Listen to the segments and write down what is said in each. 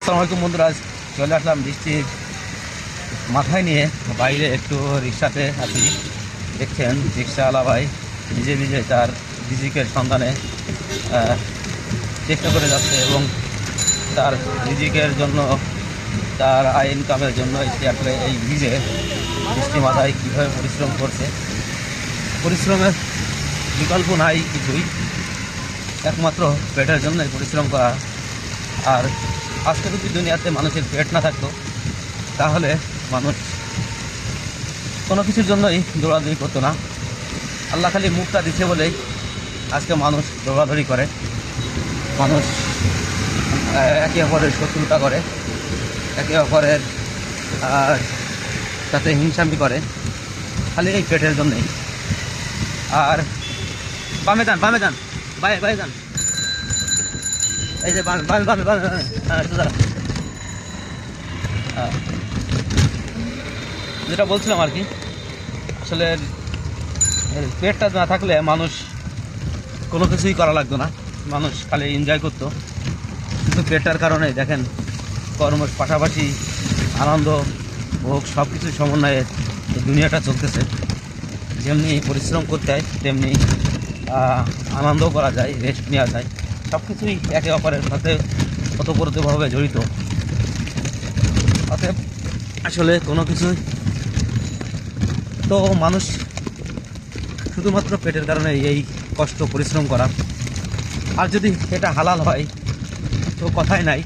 আসসালামু আলাইকুম বন্ধুরা, চলে আসলাম বৃষ্টির মাথায় নিয়ে বাইরে একটু রিক্সাতে আছি। দেখছেন রিক্সাওয়ালা ভাই নিজে নিজে তার রিজিকের সন্ধানে চেষ্টা করে যাচ্ছে এবং তার রিজিকের জন্য, তার আয় ইনকামের জন্য সে আসলে এই ভিজে বৃষ্টি মাথায় কীভাবে পরিশ্রম করছে। পরিশ্রমের বিকল্প নাই কিছুই, একমাত্র পেটের জন্যই পরিশ্রম করা। আর আজকে যদি দুনিয়াতে মানুষের পেট না থাকতো তাহলে মানুষ কোনো কিছুর জন্যই দৌড়াদৌড়ি করতো না। আল্লাহ খালি মুখটা দিচ্ছে বলেই আজকে মানুষ দৌড়াদৌড়ি করে, মানুষ একে অপরের শত্রুতা করে, একে অপরের সাথে হিংসামি করে, খালি এই পেটের জন্যই। আর বামে যান বাই যান, এই যে যেটা বলছিলাম আর কি, আসলে পেটটা না থাকলে মানুষ কোনো কিছুই করা লাগতো না, মানুষ খালি এনজয় করতো। কিন্তু পেটটার কারণে দেখেন কর্মের পাশাপাশি আনন্দ ভোগ সব কিছুর সমন্বয়ে এই দুনিয়াটা চলতেছে। যেমনি পরিশ্রম করতে হয় তেমনি আনন্দও করা যায়, রেস্ট নেওয়া যায়, সব কিছুই একে অপরের সাথে ওতপ্রোতভাবে জড়িত। অতএব আসলে কোনো কিছুই তো মানুষ শুধুমাত্র পেটের কারণে এই কষ্ট পরিশ্রম করা। আর যদি এটা হালাল হয় তো কথাই নাই,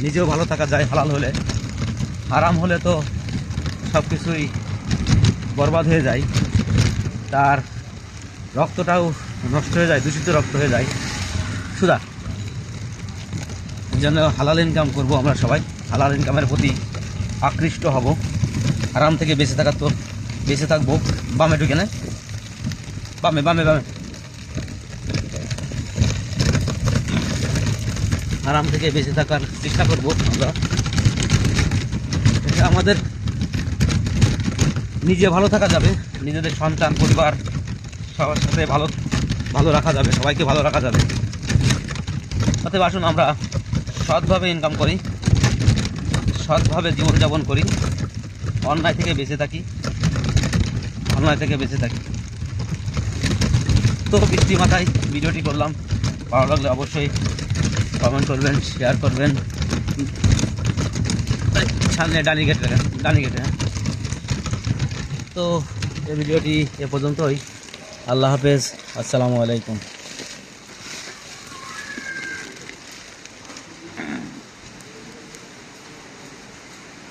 নিজেও ভালো থাকা যায় হালাল হলে। হারাম হলে তো সব কিছুই বরবাদ হয়ে যায়, তার রক্তটাও নষ্ট হয়ে যায়, দূষিত রক্ত হয়ে যায়। সুতরাং যেন হালাল ইনকাম করব, আমরা সবাই হালাল ইনকামের প্রতি আকৃষ্ট হব। আরাম থেকে বেঁচে থাকার তো বেঁচে থাকবো। বামে ঢুকে না, বামে আরাম থেকে বেঁচে থাকার চেষ্টা করব আমরা। আমাদের নিজে ভালো থাকা যাবে, নিজেদের সন্তান পরিবার সবার সাথে ভালো রাখা যাবে, সবাইকে ভালো রাখা যাবে। অতএব আসুন আমরা সৎভাবে ইনকাম করি, সৎভাবে জীবনযাপন করি, অন্যায় থেকে বেঁচে থাকি। তো বৃষ্টি মাথায় ভিডিওটি করলাম, ভালো লাগলে অবশ্যই কমেন্ট করবেন, শেয়ার করবেন। সামনে ডানি কেটে তো এই ভিডিওটি এ পর্যন্তই। আল্লাহ হাফেজ, আসসালামু আলাইকুম।